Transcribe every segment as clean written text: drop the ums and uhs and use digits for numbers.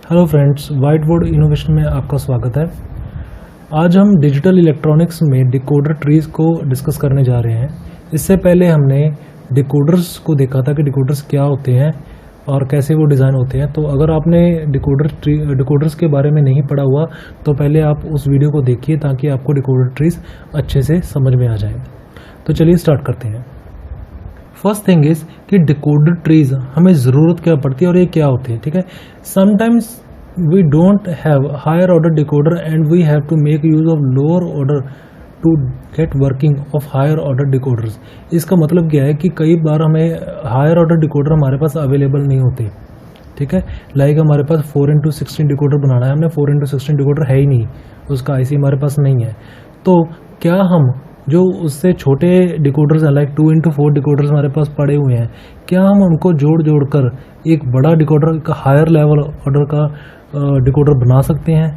Hello friends, white board innovation में आपका स्वागत है। आज हम डिजिटल इलेक्ट्रॉनिक्स में डिकोडर ट्रीज को डिस्कस करने जा रहे हैं। इससे पहले हमने डिकोडर्स को देखा था कि डिकोडर्स क्या होते हैं और कैसे वो डिज़ाइन होते हैं। तो अगर आपने डिकोडर्स के बारे में नहीं पढ़ा हुआ तो पहले आप उस वीडियो को देखिए ताकि आपको डिकोडर ट्रीज अच्छे से समझ में आ जाए। तो चलिए स्टार्ट करते हैं। फर्स्ट थिंग इज कि डिकोडर ट्रीज हमें ज़रूरत क्या पड़ती है और ये क्या होते हैं। ठीक है, sometimes we don't have higher order decoder and we have to make use of lower order to get working of higher order decoders. इसका मतलब क्या है कि कई बार हमें हायर ऑर्डर डिकोडर हमारे पास अवेलेबल नहीं होते। ठीक है, लाइक हमारे पास 4x16 डिकोडर बनाना है, हमने 4x16 डिकोडर है ही नहीं, उसका आईसी हमारे पास नहीं है। तो क्या हम जो उससे छोटे डिकोडर्स हैं, लाइक 2x4 डिकोडर्स हमारे पास पड़े हुए हैं, क्या हम उनको जोड़ कर एक बड़ा डिकोडर का हायर लेवल ऑर्डर का डिकोडर बना सकते हैं?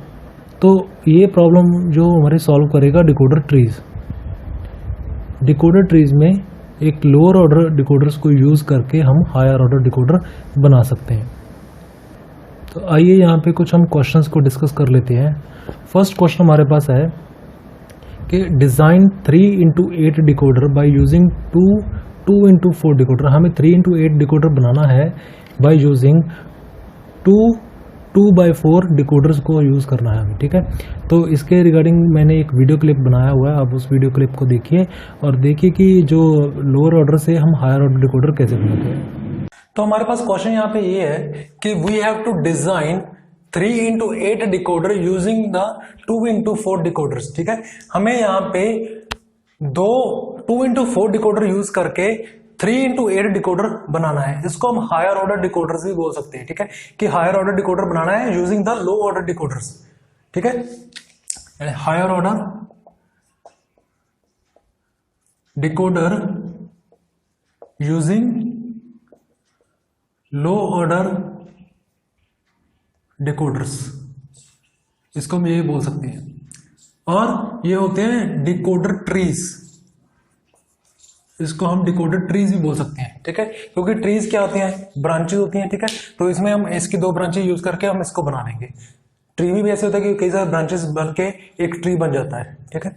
तो ये प्रॉब्लम जो हमारे सॉल्व करेगा डिकोडर ट्रीज। डिकोडर ट्रीज में एक लोअर ऑर्डर डिकोडर्स को यूज करके हम हायर ऑर्डर डिकोडर बना सकते हैं। तो आइए यहाँ पे कुछ हम क्वेश्चंस को डिस्कस कर लेते हैं। फर्स्ट क्वेश्चन हमारे पास है कि design 3x8 decoder by using 2x4 decoder. हमें 3x8 डिकोडर बनाना है बाय यूजिंग 2x4 डिकोडर्स को यूज़ करना है हमें। ठीक है, तो इसके रिगार्डिंग मैंने एक वीडियो क्लिप बनाया हुआ है, आप उस वीडियो क्लिप को देखिए और देखिए कि जो लोअर ऑर्डर से हम हायर ऑर्डर डिकोडर कैसे बनाते हैं। तो हमारे पास क्वेश्चन यहाँ पे ये है कि we have to design 3x8 decoder using the 2x4 decoders. ठीक है, हमें यहाँ पे 2x4 डिकोडर यूज करके 3x8 डिकोडर बनाना है। इसको हम हायर ऑर्डर डिकोडर्स भी बोल सकते हैं। ठीक है, कि हायर ऑर्डर डिकोडर बनाना है using the low order decoders. ठीक है, हायर ऑर्डर डिकोडर यूजिंग लो ऑर्डर डिकोडर्स, इसको हम ये बोल सकते हैं। और ये होते हैं डिकोडर ट्रीज, इसको हम डिकोडर ट्रीज भी बोल सकते हैं। ठीक है, क्योंकि ट्रीज क्या होती हैं, ब्रांचेस होती हैं। ठीक है, तो इसमें हम इसकी 2 ब्रांचेस यूज करके हम इसको बना लेंगे। ट्री भी ऐसे होता है कि कई सारे ब्रांचेस बन के एक ट्री बन जाता है। ठीक है,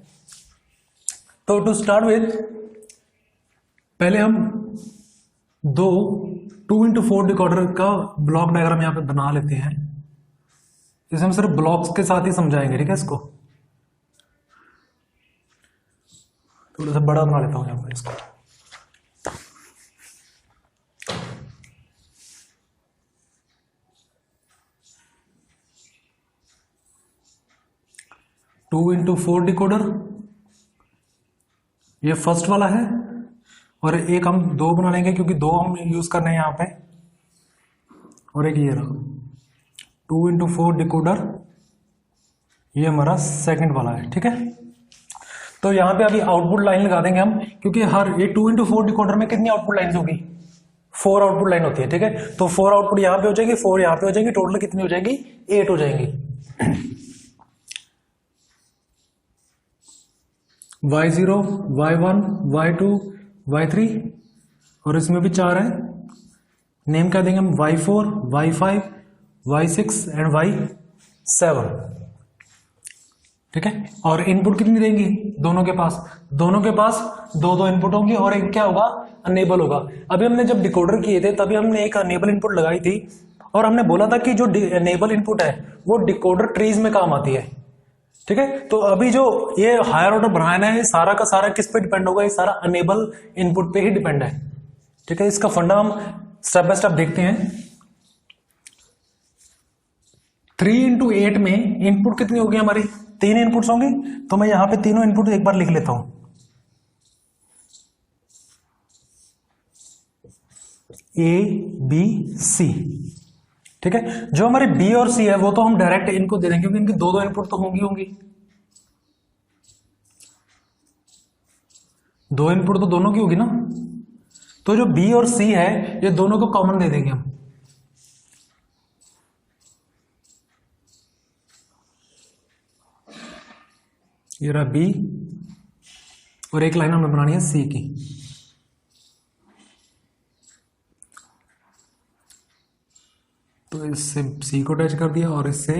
तो टू स्टार्ट विथ पहले हम 2x4 डिकोडर का ब्लॉक डायग्राम यहां पे बना लेते हैं। इसे हम सिर्फ ब्लॉक्स के साथ ही समझाएंगे। ठीक है, इसको थोड़ा सा बड़ा बना लेता हूं यहां पर इसको। टू इंटू 4 डिकोडर, ये फर्स्ट वाला है, और एक हम 2 बना लेंगे क्योंकि 2 हम यूज करने हैं यहां पे, और एक ये रहा 2x4 डिकोडर, ये हमारा सेकंड वाला है। ठीक है, तो यहां पे अभी आउटपुट लाइन लगा देंगे हम, क्योंकि हर ये 2x4 डिकोडर में कितनी आउटपुट लाइन होगी, 4 आउटपुट लाइन होती है। ठीक है, तो 4 आउटपुट यहां पे हो जाएगी, 4 यहां पे हो जाएगी, टोटल कितनी हो जाएगी, 8 हो जाएंगी। Y0, Y1, Y2, Y3, और इसमें भी 4 है। नेम क्या देंगे हम, Y4, Y5, Y6 and Y7। ठीक है, और इनपुट कितनी देंगी, दोनों के पास 2 इनपुट होंगी और एक क्या होगा, अनेबल होगा। अभी हमने जब डिकोडर किए थे तभी हमने एक अनेबल इनपुट लगाई थी और हमने बोला था कि जो अनेबल इनपुट है वो डिकोडर ट्रीज में काम आती है। ठीक है, तो अभी जो ये हायर ऑर्डर बनाना है सारा का सारा किस पे डिपेंड होगा, ये सारा अनेबल इनपुट पे ही डिपेंड है। ठीक है, इसका फंडा हम स्टेप बाय स्टेप देखते हैं। 3x8 में इनपुट कितनी होगी हमारी, 3 इनपुट्स होंगी, तो मैं यहां पे तीनों इनपुट एक बार लिख लेता हूं। A, B, C। ठीक है, जो हमारे B और C है वो तो हम डायरेक्ट इनको दे देंगे क्योंकि इनकी 2 इनपुट तो होंगी। 2 इनपुट तो दोनों की होगी ना, तो जो B और C है ये दोनों को कॉमन दे देंगे हम। ये रहा B और एक लाइन हमें बनानी है C की। तो तो इससे सी को अटैच कर दिया और इससे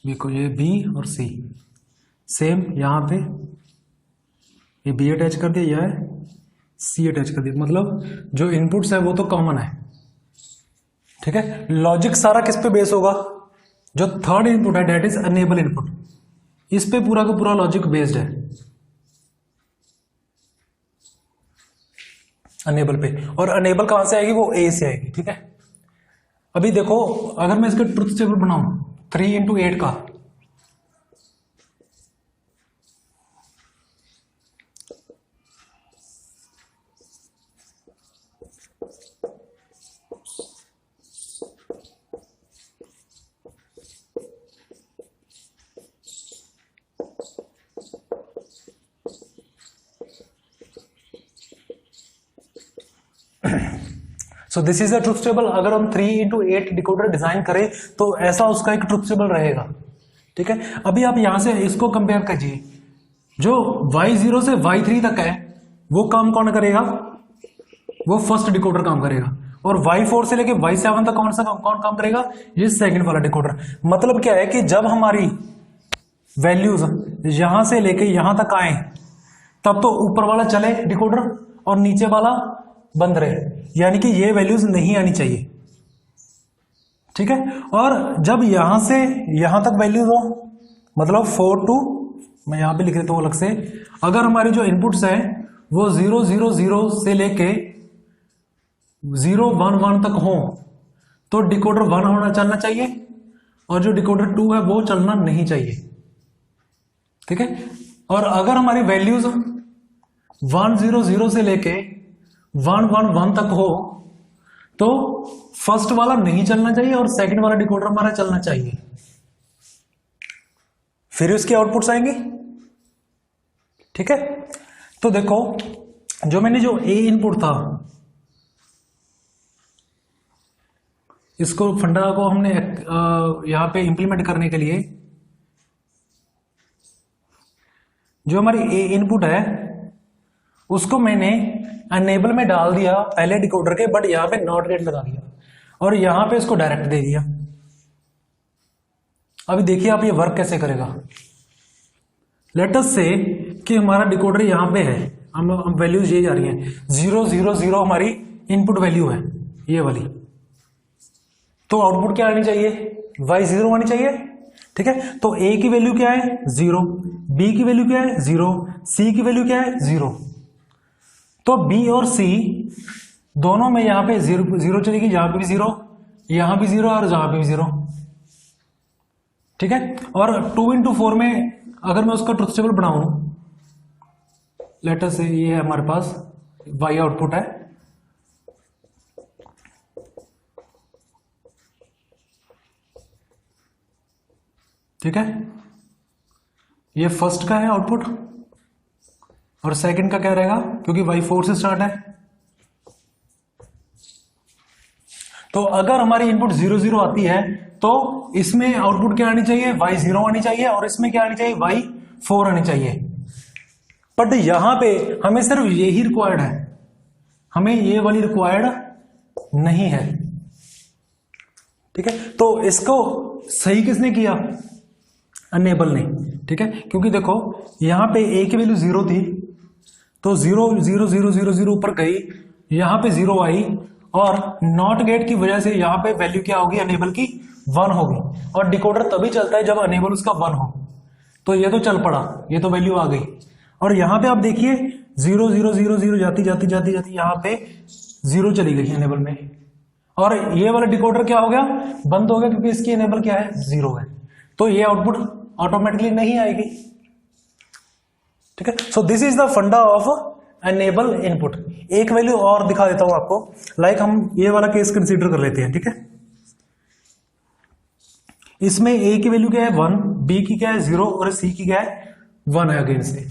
बी को, ये बी और सी सेम, यहाँ पे ये बी अटैच कर दिया, यह सी अटैच कर दिया, मतलब जो इनपुट्स है वो तो कॉमन है। ठीक है, लॉजिक सारा किस पे बेस होगा, जो थर्ड इनपुट है डेट इज अनेबल इनपुट, इस पे पूरा का पूरा लॉजिक बेस्ड है, अनेबल पे। और अनेबल कहां से आएगी, वो ए से आएगी। ठीक है, अभी देखो अगर मैं इसका ट्रुथ टेबल बनाऊं 3 into 8 का, so this is the truth table. अगर हम 3 into 8 डिकोडर डिजाइन करें तो ऐसा उसका एक ट्रुथ टेबल रहेगा। ठीक है, अभी आप यहां से इसको कंपेयर कीजिए, जो Y0 से Y3 तक है वो काम कौन करेगा, वो फर्स्ट डिकोडर काम करेगा, और Y4 से लेके Y7 तक कौन काम करेगा, ये सेकंड वाला डिकोडर। मतलब क्या है कि जब हमारी वैल्यूज यहां से लेके यहां तक आए तब तो ऊपर वाला चले डिकोडर और नीचे वाला बंद रहे, यानी कि ये वैल्यूज नहीं आनी चाहिए। ठीक है, और जब यहां से यहां तक वैल्यूज हो, मतलब 4 to, मैं यहां पे लिख देता हूं अलग से, अगर हमारे जो इनपुट्स हैं वो 0 0 0 से लेके 0 1 1 तक हो तो डिकोडर 1 होना चलना चाहिए, और जो डिकोडर 2 है वो चलना नहीं चाहिए। ठीक है, और अगर हमारी वैल्यूज 1 0 0 से लेके 1 1 1 तक हो तो फर्स्ट वाला नहीं चलना चाहिए और सेकंड वाला डिकोडर हमारा चलना चाहिए, फिर उसके आउटपुट्स आएंगे। ठीक है, तो देखो जो मैंने जो ए इनपुट था, इसको फंडा को हमने यहां पे इंप्लीमेंट करने के लिए जो हमारी ए इनपुट है उसको मैंने अनेबल में डाल दिया पहले डिकोडर के, बट यहां पे नॉट गेट लगा दिया और यहां पे इसको डायरेक्ट दे दिया। अभी देखिए आप ये वर्क कैसे करेगा। लेट अस से कि हमारा डिकोडर यहां पे है, हम वैल्यूज ये जा रही हैं 0 0 0 हमारी इनपुट वैल्यू है ये वाली, तो आउटपुट क्या आनी चाहिए, Y0 आनी चाहिए। ठीक है, तो A की वैल्यू क्या है 0, B की वैल्यू क्या है 0, C की वैल्यू क्या है 0, तो B और C दोनों में यहां पे 0 चलेगी, यहां पे भी 0, यहां भी 0 और जहां पे भी 0। ठीक है, और 2 into 4 में अगर मैं उसका ट्रुथ टेबल बनाऊं, लेटर से ये है हमारे पास Y आउटपुट है, ठीक है, ये फर्स्ट का है आउटपुट और सेकंड का क्या रहेगा, क्योंकि Y4 से स्टार्ट है। तो अगर हमारी इनपुट 0 0 आती है तो इसमें आउटपुट क्या आनी चाहिए, Y0 आनी चाहिए, और इसमें क्या आनी चाहिए, Y4 आनी चाहिए। बट यहां पे हमें सिर्फ यही रिक्वायर्ड है, हमें ये वाली रिक्वायर्ड नहीं है। ठीक है, तो इसको सही किसने किया, अनेबल ने। ठीक है, क्योंकि देखो यहां पे A की वैल्यू 0 थी तो 0 0 0 0 0 ऊपर गई, यहां पे 0 आई, और नॉट गेट की वजह से यहां पे वैल्यू क्या होगी, अनेबल की 1 होगी, और डिकोडर तभी चलता है जब अनेबल उसका 1 हो। तो ये तो चल पड़ा, ये तो वैल्यू आ गई, और यहां पे आप देखिए 0 0 0 0 जाती जाती जाती जाती यहां पे 0 चली गई अनेबल में, और ये वाला डिकोडर क्या हो गया, बंद हो गया, क्योंकि इसकी अनेबल क्या है 0 है, तो ये आउटपुट ऑटोमेटिकली नहीं आएगी। ठीक है, सो दिस इज द फंडा ऑफ अनेबल इनपुट। एक वैल्यू और दिखा देता हूं आपको, लाइक हम ये वाला केस कंसीडर कर लेते हैं। ठीक है, इसमें A की वैल्यू क्या है 1, B की क्या है 0 और C की क्या है 1 है अगेन से।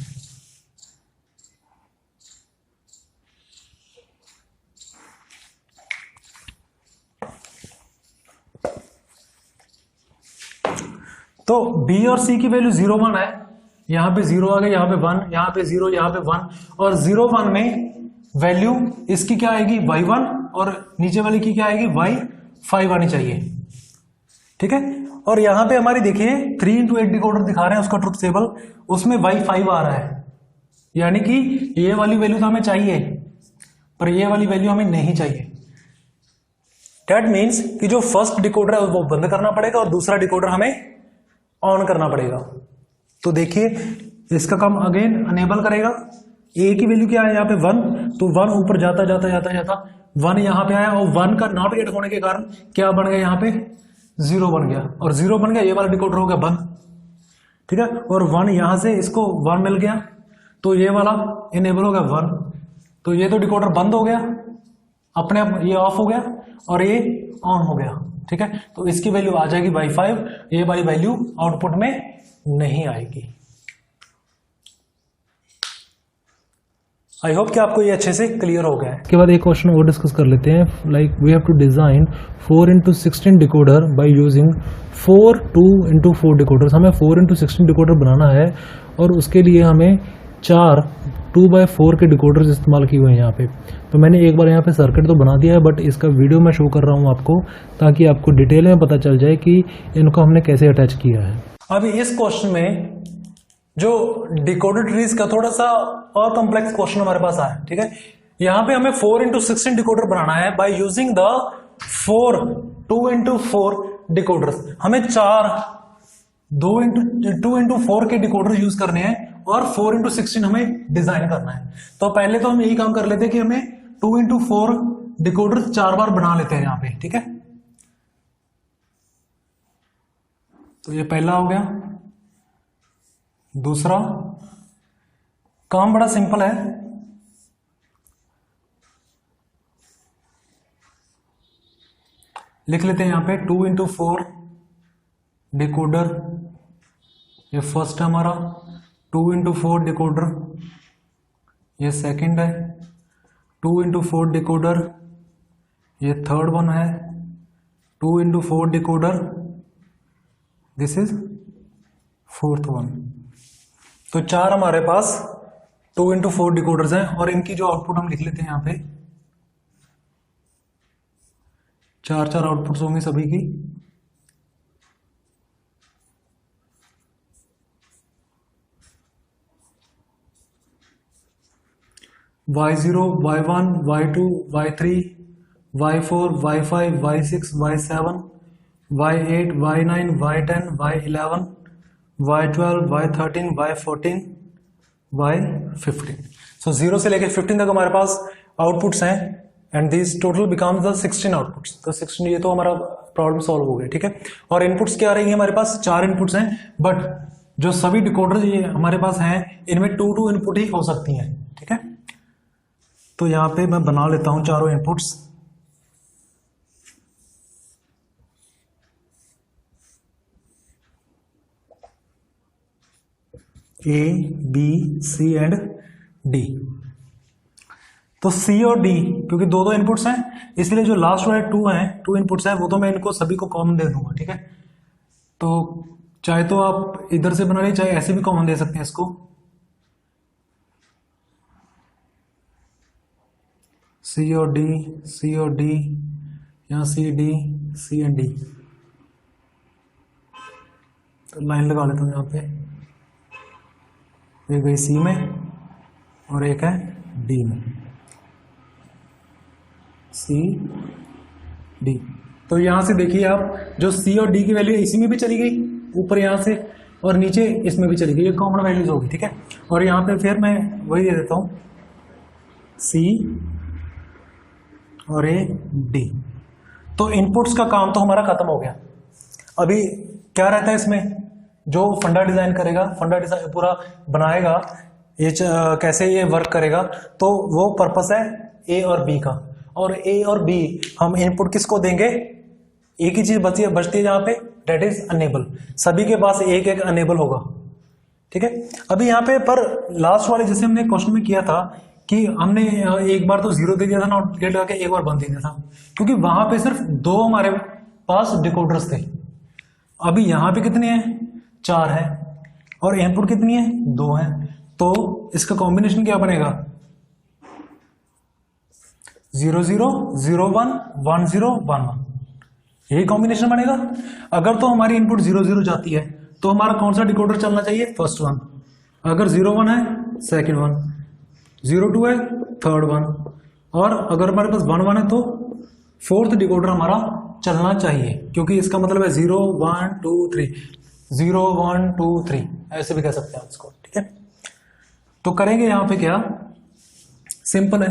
तो B और C की वैल्यू 0 1 है, यहां पे 0 आ गया, यहां पे 1, यहां पे 0, यहां पे 1, और 0 1 में वैल्यू इसकी क्या आएगी Y1 और नीचे वाली की क्या आएगी 5 आनी चाहिए, ठीक है। और यहां पे हमारी देखिए 3 into 8 डिकोडर दिखा रहे हैं उसका ट्रुथ टेबल, उसमें y5 आ रहा है, यानी कि ये वाली वैल्यू तो हमें चाहिए पर ये वाली वैल्यू हमें नहीं चाहिए। दैट मीन्स कि जो फर्स्ट डिकोडर है वो बंद करना पड़ेगा और दूसरा डिकोडर हमें ऑन करना पड़ेगा। तो देखिए इसका काम अगेन अनेबल करेगा। ए की वैल्यू क्या है यहाँ पे 1, तो 1 ऊपर जाता जाता जाता जाता 1 यहाँ पे आया और 1 का नॉट गेट होने के कारण क्या बन गया, यहाँ पे 0 बन गया और 0 बन गया, ये वाला डिकोडर हो गया बंद, ठीक है। और 1 यहां से इसको 1 मिल गया तो ये वाला इनेबल हो गया 1, तो ये तो डिकोडर बंद हो गया अपने आप, ये ऑफ हो गया और ये ऑन हो गया, ठीक है। तो इसकी वैल्यू आ जाएगी y5, ये वाली वैल्यू आउटपुट में नहीं आएगी। आई होप कि आपको ये अच्छे से क्लियर हो गया है। इसके बाद एक क्वेश्चन और डिस्कस कर लेते हैं, like we have to design 4 into 16 decoder by using 4 2 into 4 decoders. हमें 4 into 16 डिकोडर बनाना है और उसके लिए हमें 4 2x4 के डिकोडर्स इस्तेमाल किए हुए हैं यहाँ पे। तो मैंने एक बार यहाँ पे सर्किट तो बना दिया है, बट इसका वीडियो मैं शो कर रहा हूँ आपको, ताकि आपको डिटेल में पता चल जाए कि इनको हमने कैसे अटैच किया है। अभी इस क्वेश्चन में जो डिकोडर ट्रीज का थोड़ा सा और कॉम्प्लेक्स क्वेश्चन हमारे पास आया, ठीक है। यहाँ पे हमें 4 into 16 डिकोडर बनाना है bye using the 2 into 4 decoders. हमें 2 into 4 के डिकोडर यूज करने हैं और 4 into 16 हमें डिजाइन करना है। तो पहले तो हम यही काम कर लेते हैं कि हमें 2 into 4 डिकोडर 4 बार बना लेते हैं यहाँ पे, ठीक है। तो ये पहला हो गया। दूसरा काम बड़ा सिंपल है, लिख लेते हैं यहां पे 2 into 4 डिकोडर, ये फर्स्ट है हमारा। 2 into 4 डिकोडर, ये सेकंड है। 2 into 4 डिकोडर, ये थर्ड वन है। 2 into 4 decoder, this is fourth one. तो 4 हमारे पास 2 into 4 डिकोडर्स हैं और इनकी जो आउटपुट हम लिख लेते हैं यहां पे, 4 आउटपुट्स होंगी सभी की। y0, y1, y2, y3, y4, y5, y6, y7, y8, y9, y10, y11, y12, y13, y14, y15। सो 0 से लेकर 15 तक हमारे पास आउटपुट्स हैं and this total becomes the 16 outputs. तो 16, ये तो हमारा प्रॉब्लम सॉल्व हो गया, ठीक है। और इनपुट्स क्या आ रही है हमारे पास, 4 इनपुट्स हैं, बट जो सभी डिकोडर ये हमारे पास हैं इनमें 2 इनपुट ही हो सकती हैं, ठीक है। तो यहां पे मैं बना लेता हूं चारों inputs. A, B, C and D। तो C और D क्योंकि दो इनपुट्स हैं, इसलिए जो लास्ट वाले 2 इनपुट्स हैं वो तो मैं इनको सभी को कॉमन दे दूंगा, ठीक है। तो चाहे तो आप इधर से बना लीजिए, चाहे ऐसे भी कॉमन दे सकते हैं इसको। C और D, यहाँ C, D, C and D। तो लाइन लगा लेता हूँ यहाँ पे, एक गई C में और एक है D में, C, D। तो यहां से देखिए आप, जो C और D की वैल्यू इसी में भी चली गई ऊपर यहां से, और नीचे इसमें भी चली गई, ये कॉमन वैल्यूज होगी, ठीक है। और यहां पे फिर मैं वही दे देता हूं, C और A, D। तो इनपुट्स का काम तो हमारा खत्म हो गया। अभी क्या रहता है इसमें, जो फंडा डिजाइन करेगा, फंडा डिजाइन पूरा बनाएगा, ये कैसे ये वर्क करेगा, तो वो पर्पस है ए और बी का। और ए और बी हम इनपुट किसको देंगे, एक ही चीज बचती है जहां पे, डेट इज अनेबल। सभी के पास एक एक अनेबल होगा, ठीक है। अभी यहाँ पे पर लास्ट वाले जैसे हमने क्वेश्चन में किया था कि हमने एक बार तो 0 दे दिया था नॉट गेट लगा के, एक बार बंद दे दिया था, क्योंकि वहां पे सिर्फ 2 हमारे पास डिकोडर्स थे। अभी यहां पे कितने हैं, 4 है, और इनपुट कितनी है, 2 है। तो इसका कॉम्बिनेशन क्या बनेगा, 0 0 0 1 1 0 1 1। यही कॉम्बिनेशन बनेगा। अगर तो हमारी इनपुट 0 0 जाती है तो हमारा कौन सा डिकोडर चलना चाहिए, फर्स्ट वन। अगर 0 1 है सेकंड वन, 0 2 है थर्ड वन, और अगर हमारे पास 1 1 है तो फोर्थ डिकोडर हमारा चलना चाहिए, क्योंकि इसका मतलब है 0 1 2 3, 0 1 2 3, ऐसे भी कह सकते हैं इसको। ठीक है, तो करेंगे यहां पे क्या, सिंपल है,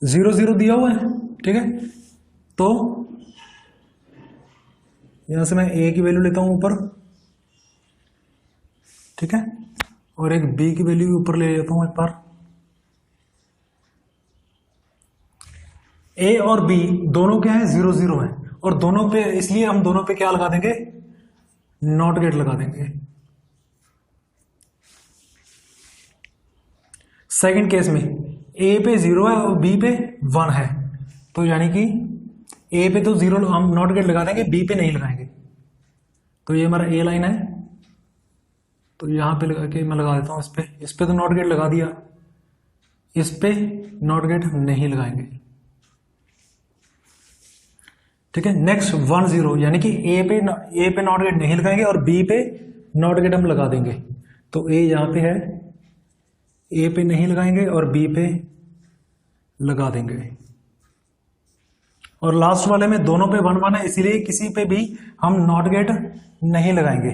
0 0 दिया हुआ है। ठीक है, तो यहां से मैं ए की वैल्यू लेता हूं ऊपर, ठीक है, और एक बी की वैल्यू भी ऊपर ले लेता हूं एक बार। ए और बी दोनों क्या है, 0 0 है, और दोनों पे, इसलिए हम दोनों पे क्या लगा देंगे, नॉट गेट लगा देंगे। सेकंड केस में ए पे 0 है और बी पे 1 है, तो यानी कि ए पे तो 0 हम नॉट गेट लगा देंगे, बी पे नहीं लगाएंगे। तो ये हमारा ए लाइन है, तो यहां पे लगा के मैं लगा देता हूं इस पे तो नॉट गेट लगा दिया, इस पे नॉट गेट नहीं लगाएंगे। ठीक है, नेक्स्ट 1 0, यानी कि ए पे नॉट गेट नहीं लगाएंगे और बी पे नॉट गेट हम लगा देंगे। तो ए यहां पे है, ए पे नहीं लगाएंगे और बी पे लगा देंगे। और लास्ट वाले में दोनों पे 1 1 है, इसीलिए किसी पे भी हम नॉट गेट नहीं लगाएंगे।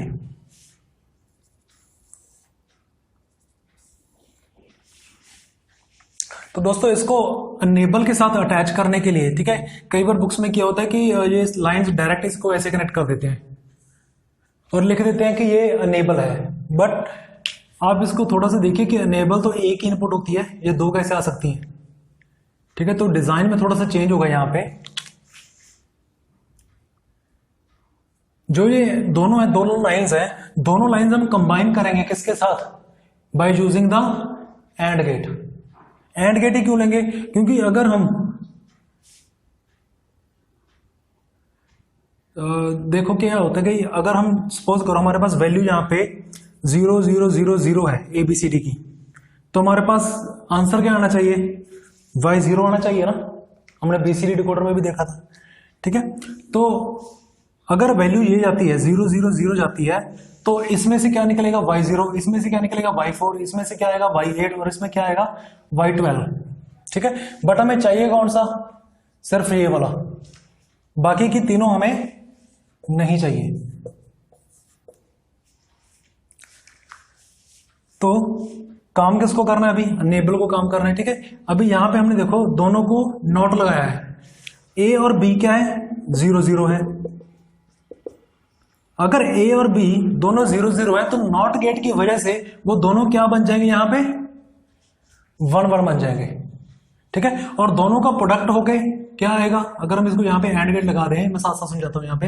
तो दोस्तों इसको अनेबल के साथ अटैच करने के लिए, ठीक है, कई बार बुक्स में क्या होता है कि ये लाइंस डायरेक्ट इसको ऐसे कनेक्ट कर देते हैं और लिख देते हैं कि ये अनेबल है, बट आप इसको थोड़ा सा देखिए कि अनेबल तो एक ही इनपुट होती है, ये दो कैसे आ सकती हैं। ठीक है, तो डिजाइन में थोड़ा सा चेंज होगा यहां पे। जो ये दोनों है, दोनों लाइंस है, दोनों लाइंस हम कंबाइन करेंगे किसके साथ, by using the AND gate. AND gate ही क्यों लेंगे, क्योंकि अगर हम देखो क्या होता है कि अगर हम सपोज करो हमारे पास वैल्यू यहां पे 0 0 0 0 है ABCD की, तो हमारे पास आंसर क्या आना चाहिए, Y0 आना चाहिए ना, हमने BCD डिकोडर में भी देखा था। ठीक है, तो अगर वैल्यू ये जाती है 0 0 0 जाती है, तो इसमें से क्या निकलेगा Y0, इसमें से क्या निकलेगा Y4, इसमें से क्या आएगा Y8 और इसमें क्या आएगा Y12। ठीक है, बट हमें चाहिए कौन सा, सिर्फ ये वाला, बाकी की तीनों हमें नहीं चाहिए। तो काम किसको करना है, अभी अनेबल को काम करना है। ठीक है, अभी यहां पे हमने देखो दोनों को नॉट लगाया है, ए और बी क्या है 0 0 है। अगर ए और बी दोनों 0 0 है तो नॉट गेट की वजह से वो दोनों क्या बन जाएंगे, यहां पे 1 1 बन जाएंगे। ठीक है, और दोनों का प्रोडक्ट होके क्या आएगा, अगर हम इसको यहां पे एंड गेट लगा दें, मैं साथ साथ समझाता हूं, यहां पे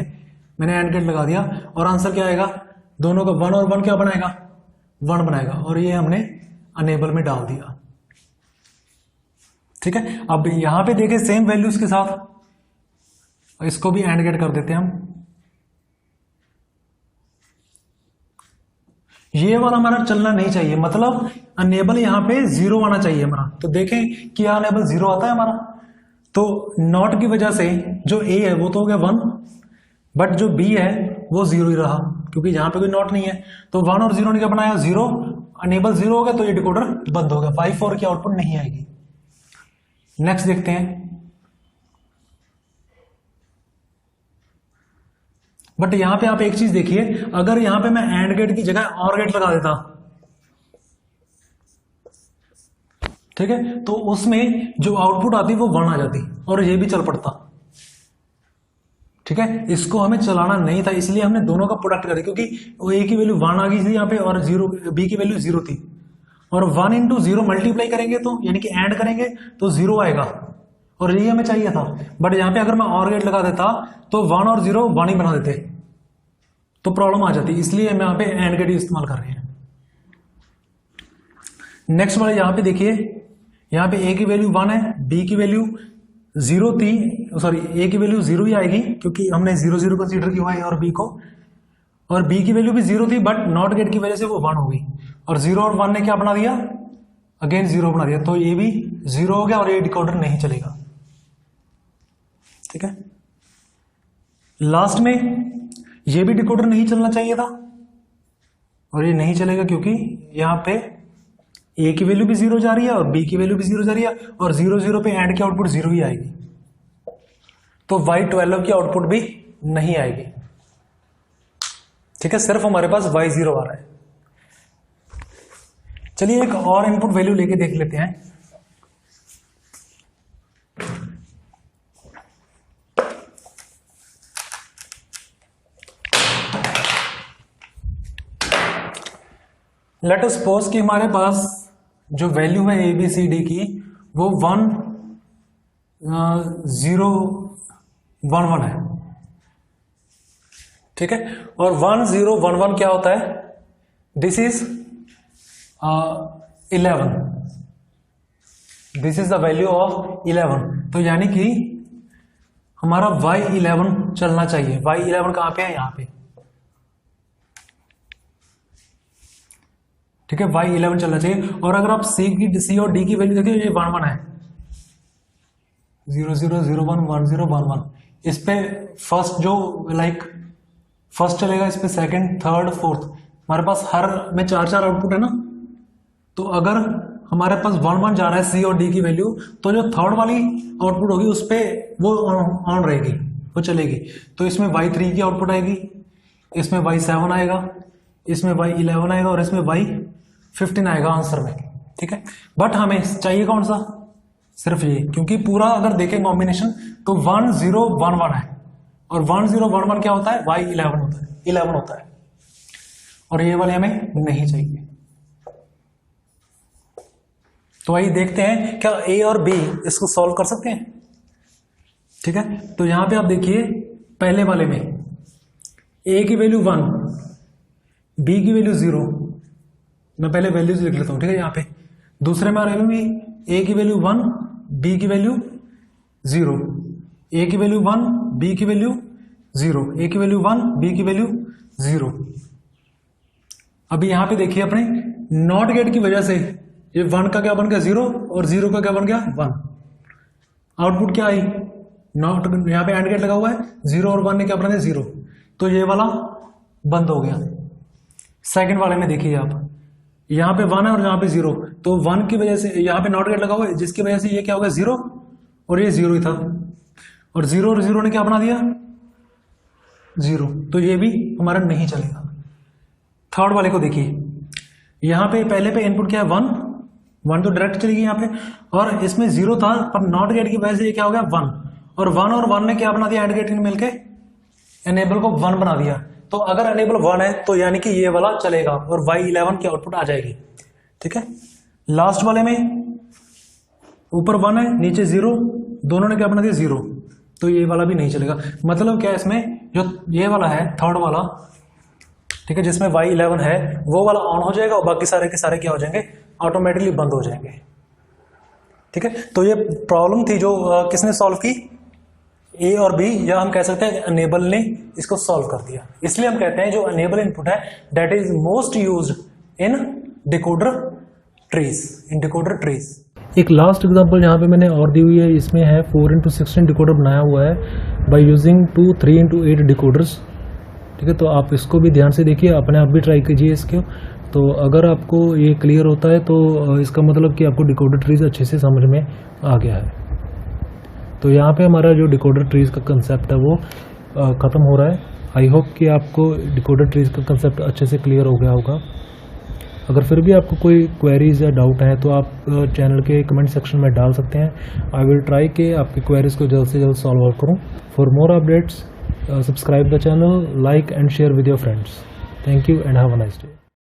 मैंने एंड गेट लगा दिया और आंसर क्या आएगा, दोनों का 1 और 1 क्या बनाएगा, 1 बनाएगा, और ये हमने अनेबल में डाल दिया। ठीक है, अब यहां पे देखें सेम वैल्यूज के साथ इसको भी एंड गेट कर देते हैं हम। ये वाला हमारा चलना नहीं चाहिए, मतलब अनेबल यहां पे 0 आना चाहिए हमारा। तो देखें क्या अनेबल 0 आता है हमारा, तो नॉट की वजह से जो ए है वो तो हो गया 1, बट जो बी है वो 0 ही रहा, क्योंकि यहां पे कोई नॉट नहीं है। तो 1 और 0 ने क्या बनाया 0, अनेबल 0 हो गया, तो ये डिकोडर बंद हो गया, Y4 की आउटपुट नहीं आएगी। नेक्स्ट देखते हैं, बट यहां पे आप एक चीज देखिए, अगर यहां पे मैं एंड गेट की जगह और गेट लगा देता, ठीक है, तो उसमें जो आउटपुट आती वो 1 आ जाती और ये भी चल पड़ता। ठीक है, इसको हमें चलाना नहीं था, इसलिए हमने दोनों का प्रोडक्ट कर, क्योंकि वो ए की वैल्यू 1 आ गई थी यहाँ पे और 0 बी की वैल्यू 0 थी, और 1 इंटू 0 मल्टीप्लाई करेंगे तो यानी कि ऐड करेंगे तो 0 आएगा, और यही हमें चाहिए था। बट यहां पे अगर मैं और गेट लगा देता तो 1 और 0 1 ही बना देते, तो प्रॉब्लम आ जाती, इसलिए हम यहां पे एंड गेट इस्तेमाल कर रहे हैं। नेक्स्ट वाले यहां पे देखिए, यहां पे ए की वैल्यू 1 है, बी की वैल्यू 0 थी, सॉरी ए की वैल्यू 0 ही आएगी क्योंकि हमने 0 0 कंसीडर किया है, और बी को, और बी की वैल्यू भी 0 थी, बट नॉट गेट की वजह से वो 1 हो गई, और 0 और 1 ने क्या बना दिया, अगेन 0 बना दिया, तो ये भी 0 हो गया और ये डिकोडर नहीं चलेगा। ठीक है, लास्ट में ये भी डिकोडर नहीं चलना चाहिए था और ये नहीं चलेगा क्योंकि यहां पे ए की वैल्यू भी 0 जा रही है और बी की वैल्यू भी 0 जा रही है और 0 0 पे एंड की आउटपुट 0 ही आएगी, तो Y12 की आउटपुट भी नहीं आएगी। ठीक है, सिर्फ हमारे पास Y0 आ रहा है। चलिए एक और इनपुट वैल्यू लेके देख लेते हैं। लेट अस सपोज कि हमारे पास जो वैल्यू है ABCD की वो 1 0 1 1 है। ठीक है, और 1 0 1 1 क्या होता है? This is 11, this is the value of 11। तो यानी कि हमारा Y11 चलना चाहिए। Y11 कहां पे है? यहां पे। ठीक है, Y11 चलना चाहिए। और अगर आप C और D की वैल्यू देखिए, ये 1 1 है, 0 0 0 1 1 0 1 1। इस पे फर्स्ट जो फर्स्ट चलेगा, इस पे सेकंड, थर्ड, फोर्थ। हमारे पास हर में 4 4 आउटपुट है ना, तो अगर हमारे पास 1 1 जा रहा है C और D की वैल्यू, तो जो थर्ड वाली आउटपुट होगी उस पे वो ऑन रहेगी, वो चलेगी। तो इसमें Y3 की आउटपुट आएगी, इसमें Y7 आएगा, इसमें Y11 आएगा और इसमें Y15 आएगा आंसर में। ठीक है, बट हमें चाहिए कौन सा? सिर्फ ये, क्योंकि पूरा अगर देखें कॉम्बिनेशन तो 1 0 1 1 है और 1 0 1 1 क्या होता है? Y11 होता है, 11 होता है, और ये वाले हमें नहीं चाहिए। तो आइए देखते हैं क्या A और B इसको सॉल्व कर सकते हैं। ठीक है, तो यहां पे आप देखिए, पहले वाले में A की वैल्यू 1, B की वैल्यू 0। मैं पहले वैल्यूज लिख लेता हूं। ठीक है, यहां पे दूसरे में भी A की वैल्यू 1, B की वैल्यू 0, A की वैल्यू 1, B की वैल्यू 0, A की वैल्यू 1, B की वैल्यू 0। अभी यहां पे देखिए, अपने नॉट गेट की वजह से ये 1 का क्या बन गया? 0 और 0 का क्या बन गया? 1। आउटपुट क्या आई? नॉट, यहां पे एंड गेट लगा हुआ है, 0 और 1 ने क्या बना दिया? 0। तो ये वाला बंद हो गया। सेकंड वाले में देखिए आप, यहां पे 1 है और यहां पे 0, तो 1 की वजह से यहां पे नॉट गेट लगा हुआ है, जिसकी वजह से ये क्या हो गया? 0 और ये 0 ही था, और 0 और 0 ने क्या बना दिया? 0। तो ये भी हमारा नहीं चलेगा। थर्ड वाले को देखिए, यहां पे पहले पे इनपुट क्या है? 1 तो डायरेक्ट चलेगी यहां पे, और इसमें 0 था पर नॉट गेट की वजह से ये क्या हो गया? 1, और 1 ने क्या बना दिया? एंड गेट ने मिलके एनेबल को 1 बना दिया। तो अगर एनेबल 1 है तो यानी कि ये वाला चलेगा और Y11 की आउटपुट आ जाएगी। ठीक है, लास्ट वाले में ऊपर 1 है, नीचे 0, दोनों ने क्या बना दिया? 0। तो ये वाला भी नहीं चलेगा। मतलब क्या, इसमें जो ये वाला है थर्ड वाला, ठीक है, जिसमें Y11 है, वो वाला ऑन हो जाएगा और बाकी सारे के सारे क्या हो जाएंगे? ऑटोमेटिकली बंद हो जाएंगे। ठीक है, तो ये प्रॉब्लम थी जो किसने सॉल्व की? A और B, या हम कह सकते हैं अनेबल ने इसको सॉल्व कर दिया। इसलिए हम कहते हैं जो अनेबल इनपुट है that is most used in decoder trees, एक लास्ट एग्जांपल यहाँ पे मैंने और दी हुई है, इसमें है 4x16 डिकोडर बनाया हुआ है बाय यूजिंग 2 3x8 डिकोडर्स। ठीक है, तो आप इसको भी ध्यान से देखिए, अपने आप भी ट्राई कीजिए इसको। तो अगर आपको ये क्लियर होता है तो इसका मतलब कि आपको डिकोडर ट्रीज अच्छे से समझ में आ गया है। तो यहाँ पे हमारा जो डिकोडर ट्रीज का कंसेप्ट है वो ख़त्म हो रहा है। आई होप कि आपको डिकोडर ट्रीज का कंसेप्ट अच्छे से क्लियर हो गया होगा। अगर फिर भी आपको कोई क्वेरीज या डाउट है तो आप चैनल के कमेंट सेक्शन में डाल सकते हैं। आई विल ट्राई कि आपकी क्वेरीज को जल्द से जल्द सॉल्व आउट करूँ। For more updates subscribe the channel, like and share with your friends. Thank you and have a nice day.